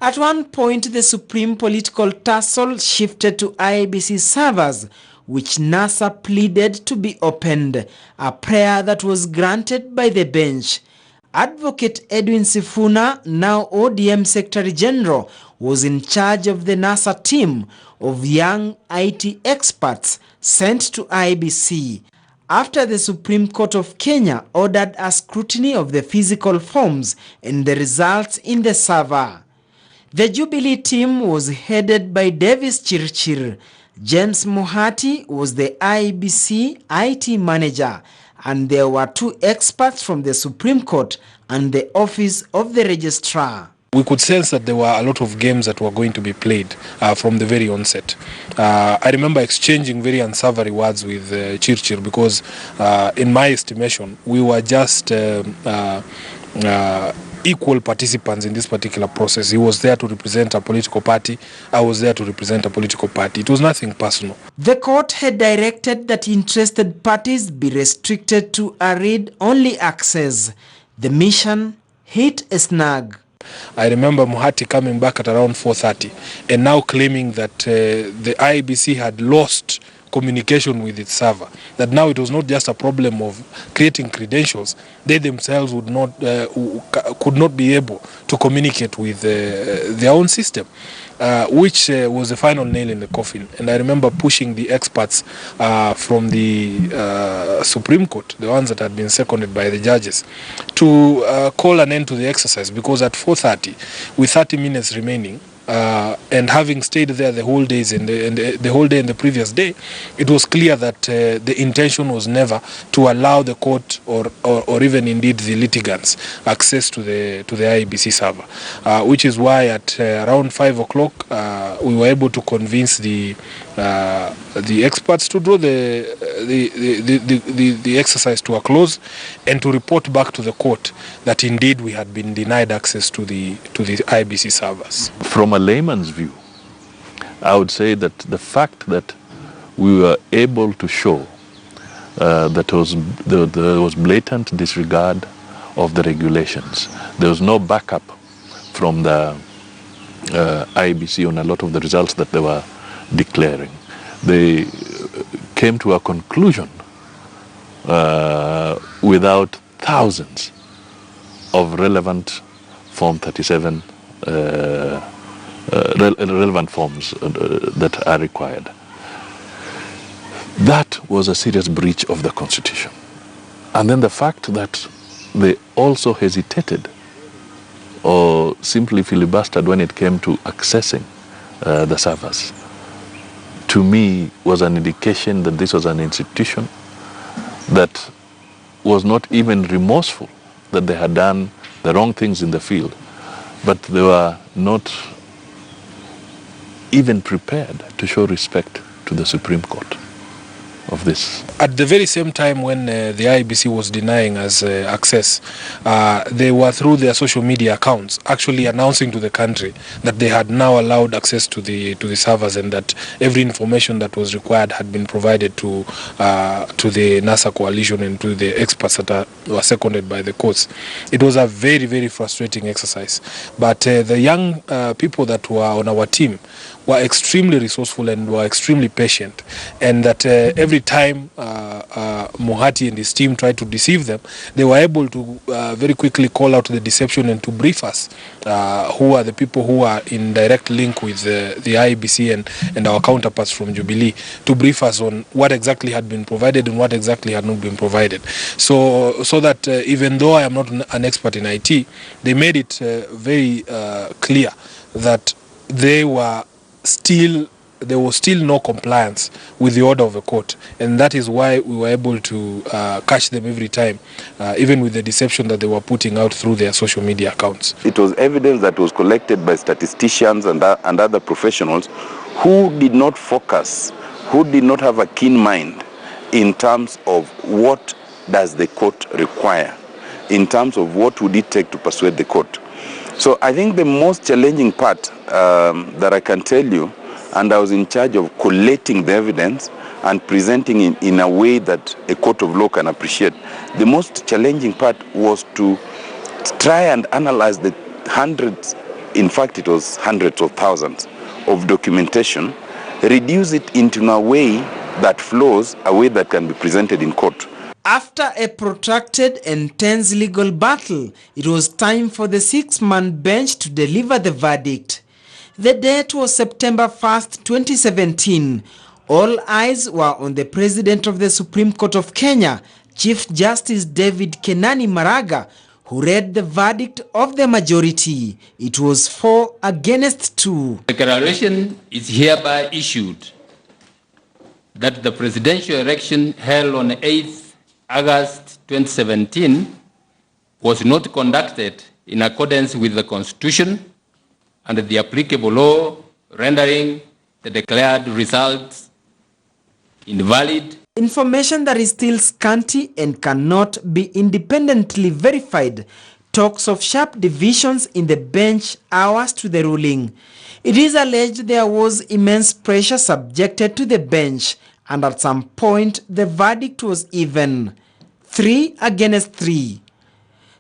At one point, the supreme political tussle shifted to IEBC servers, which NASA pleaded to be opened, a prayer that was granted by the bench. Advocate Edwin Sifuna, now ODM Secretary General, was in charge of the NASA team of young IT experts sent to IEBC after the Supreme Court of Kenya ordered a scrutiny of the physical forms and the results in the server. The Jubilee team was headed by Davis Chirchir. James Muhati was the IEBC IT manager, and there were two experts from the Supreme Court and the Office of the Registrar. We could sense that there were a lot of games that were going to be played from the very onset. I remember exchanging very unsavory words with Chirchir because in my estimation, we were just equal participants in this particular process. He was there to represent a political party. I was there to represent a political party. It was nothing personal. The court had directed that interested parties be restricted to a read-only access. The mission hit a snag. I remember Muhati coming back at around 4:30 and now claiming that the IEBC had lost communication with its server, that now it was not just a problem of creating credentials, they themselves could not be able to communicate with their own system, which was the final nail in the coffin. And I remember pushing the experts from the Supreme Court, the ones that had been seconded by the judges, to call an end to the exercise, because at 4:30, with 30 minutes remaining, and having stayed there the whole days and the whole day and the previous day, it was clear that the intention was never to allow the court or even indeed the litigants access to the IEBC server, which is why at around 5 o'clock we were able to convince the experts to draw the exercise to a close and to report back to the court that indeed we had been denied access to the IEBC servers. From a layman's view, I would say that the fact that we were able to show that there was blatant disregard of the regulations, there was no backup from the IEBC on a lot of the results that they were declaring. They came to a conclusion without thousands of relevant Form 37 relevant forms that are required. That was a serious breach of the Constitution. And then the fact that they also hesitated or simply filibustered when it came to accessing the servers, to me was an indication that this was an institution that was not even remorseful that they had done the wrong things in the field, but they were not even prepared to show respect to the Supreme Court of this. At the very same time when the IEBC was denying us access, they were through their social media accounts actually announcing to the country that they had now allowed access to the servers and that every information that was required had been provided to the NASA coalition and to the experts that were seconded by the courts. It was a very, very frustrating exercise. But the young people that were on our team were extremely resourceful and were extremely patient, and that every time Muhati and his team tried to deceive them, they were able to very quickly call out the deception and to brief us, who are the people who are in direct link with the IEBC and our counterparts from Jubilee, to brief us on what exactly had been provided and what exactly had not been provided. So that even though I am not an expert in IT, they made it very clear that there was still no compliance with the order of the court, and that is why we were able to catch them every time, even with the deception that they were putting out through their social media accounts. It was evidence that was collected by statisticians and other professionals who did not focus, who did not have a keen mind in terms of what does the court require, in terms of what would it take to persuade the court. So I think the most challenging part that I can tell you, and I was in charge of collating the evidence and presenting it in a way that a court of law can appreciate. The most challenging part was to try and analyze the hundreds in fact it was hundreds of thousands of documentation, reduce it into a way that flows, a way that can be presented in court. After a protracted and tense legal battle, it was time for the 6-man bench to deliver the verdict. The date was September 1st, 2017. All eyes were on the President of the Supreme Court of Kenya, Chief Justice David Kenani Maraga, who read the verdict of the majority. It was 4 against 2. Declaration is hereby issued that the presidential election held on 8th August 2017 was not conducted in accordance with the Constitution and the applicable law, rendering the declared results invalid. Information that is still scanty and cannot be independently verified talks of sharp divisions in the bench hours to the ruling. It is alleged there was immense pressure subjected to the bench, and at some point the verdict was even, 3 against 3.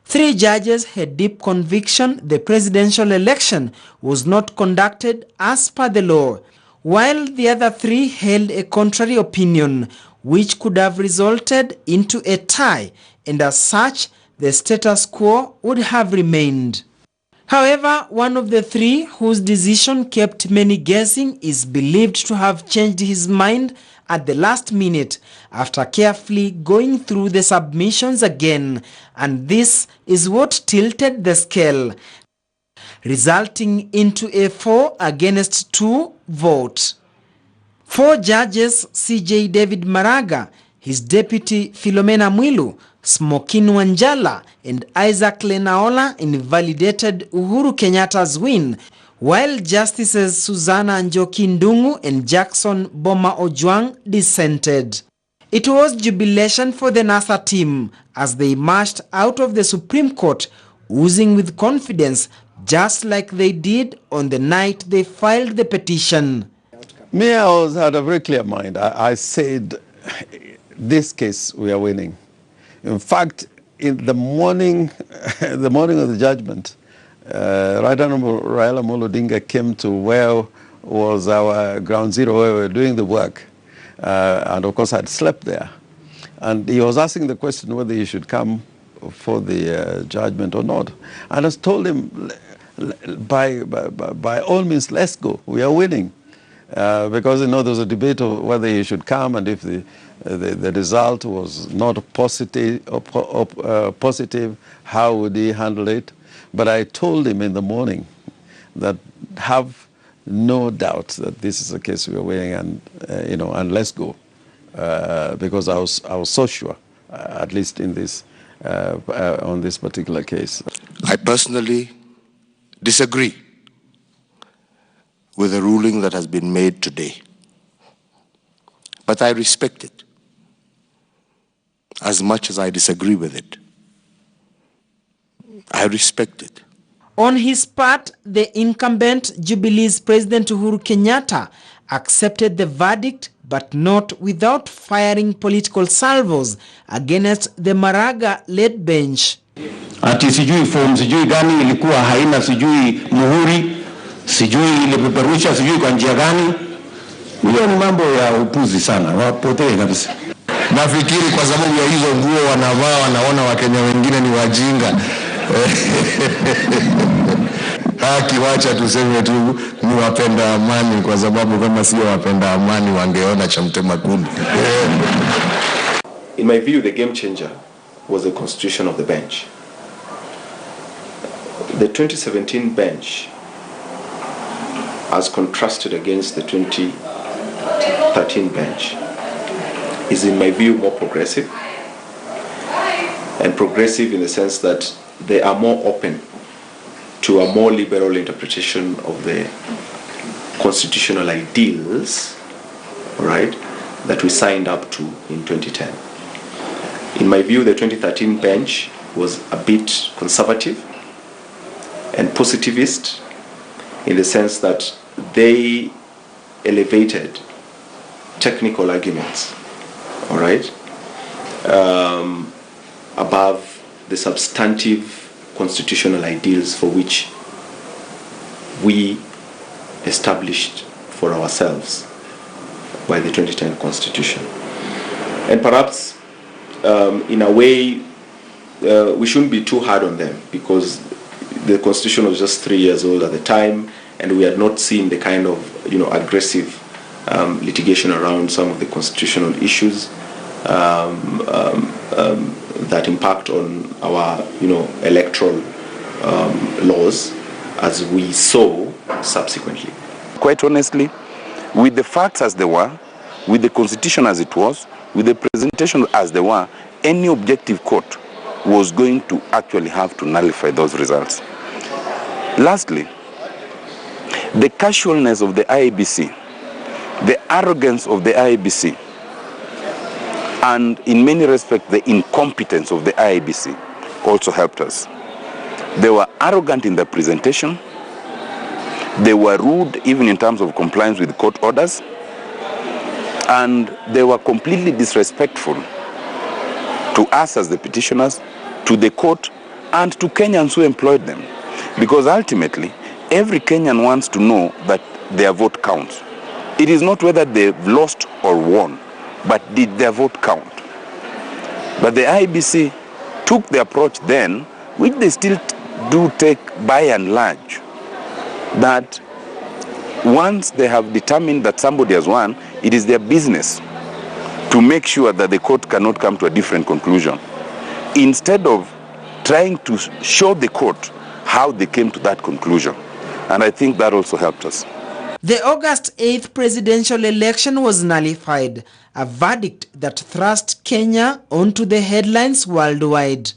3 judges had deep conviction the presidential election was not conducted as per the law, while the other 3 held a contrary opinion, which could have resulted into a tie, and as such, the status quo would have remained. However, one of the 3 whose decision kept many guessing is believed to have changed his mind at the last minute after carefully going through the submissions again, and this is what tilted the scale, resulting into a 4 against 2 vote. 4 judges, CJ David Maraga, his deputy Philomena Mwilu, Smokin Wanjala, and Isaac Lenaola invalidated Uhuru Kenyatta's win, while Justices Susanna Njoki Ndung'u and Jackson Boma Ojwang dissented. It was jubilation for the NASA team as they marched out of the Supreme Court, oozing with confidence, just like they did on the night they filed the petition. Me, I had a very clear mind. I said, this case we are winning. In fact, in the morning, the morning of the judgment, Right Honorable Raila Amolo Odinga came to where was our ground zero where we were doing the work, and of course I'd slept there. And he was asking the question whether he should come for the judgment or not. And I told him, by all means, let's go. We are winning. Because, you know, there was a debate of whether he should come, and if the result was not positive, how would he handle it? But I told him in the morning that have no doubt that this is a case we are winning, and you know, and let's go, because I was so sure, at least in this on this particular case. I personally disagree with the ruling that has been made today. But I respect it as much as I disagree with it. I respect it. On his part, the incumbent Jubilee's President Uhuru Kenyatta accepted the verdict, but not without firing political salvos against the Maraga-led bench. Ati sijui form sijui gani ilikuwa haina sijui muhuri, sijui ilipeperusha sijui kwa njia gani. Hiyo ni mambo ya upuzi sana, wapotee kabisa. Nafikiri kwa sababu ya hizo nguo wanavaa wanaona Wakenya wengine ni wajinga. Haki, wacha tuseme tu ni wapenda amani, kwa sababu kama sio wapenda amani wangeona cha mtema kuni. In my view, the game changer was the constitution of the bench. The 2017 bench, as contrasted against the 2013 bench, is in my view more progressive, and progressive in the sense that they are more open to a more liberal interpretation of the constitutional ideals, right, that we signed up to in 2010. In my view, the 2013 bench was a bit conservative and positivist in the sense that they elevated technical arguments, all right, above the substantive constitutional ideals for which we established for ourselves by the 2010 Constitution. And perhaps, in a way, we shouldn't be too hard on them, because the Constitution was just 3 years old at the time, and we had not seen the kind of aggressive litigation around some of the constitutional issues that impact on our electoral laws, as we saw subsequently. Quite honestly, with the facts as they were, with the Constitution as it was, with the presentation as they were, any objective court was going to actually have to nullify those results. Lastly, the casualness of the IEBC, the arrogance of the IEBC, and in many respects the incompetence of the IEBC also helped us. They were arrogant in their presentation, they were rude even in terms of compliance with court orders, and they were completely disrespectful to us as the petitioners, to the court, and to Kenyans who employed them. Because ultimately, every Kenyan wants to know that their vote counts. It is not whether they've lost or won, but did their vote count? But the IEBC took the approach then, which they still do take by and large, that once they have determined that somebody has won, it is their business to make sure that the court cannot come to a different conclusion, instead of trying to show the court how they came to that conclusion. And I think that also helped us. The August 8th presidential election was nullified, a verdict that thrust Kenya onto the headlines worldwide.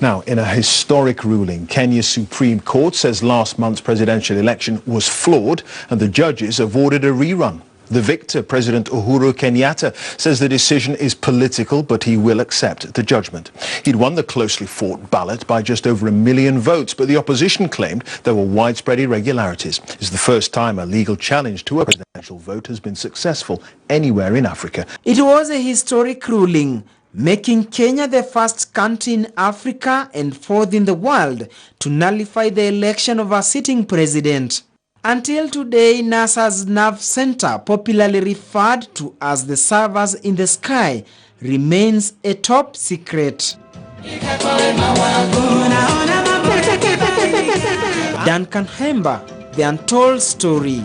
Now, in a historic ruling, Kenya's Supreme Court says last month's presidential election was flawed and the judges have ordered a rerun. The victor, President Uhuru Kenyatta, says the decision is political, but he will accept the judgment. He'd won the closely fought ballot by just over 1 million votes, but the opposition claimed there were widespread irregularities. It's the first time a legal challenge to a presidential vote has been successful anywhere in Africa. It was a historic ruling, making Kenya the first country in Africa and fourth in the world to nullify the election of a sitting president. Until today, NASA's Nerve Center, popularly referred to as the servers in the sky, remains a top secret. Duncan Hemba, The Untold Story.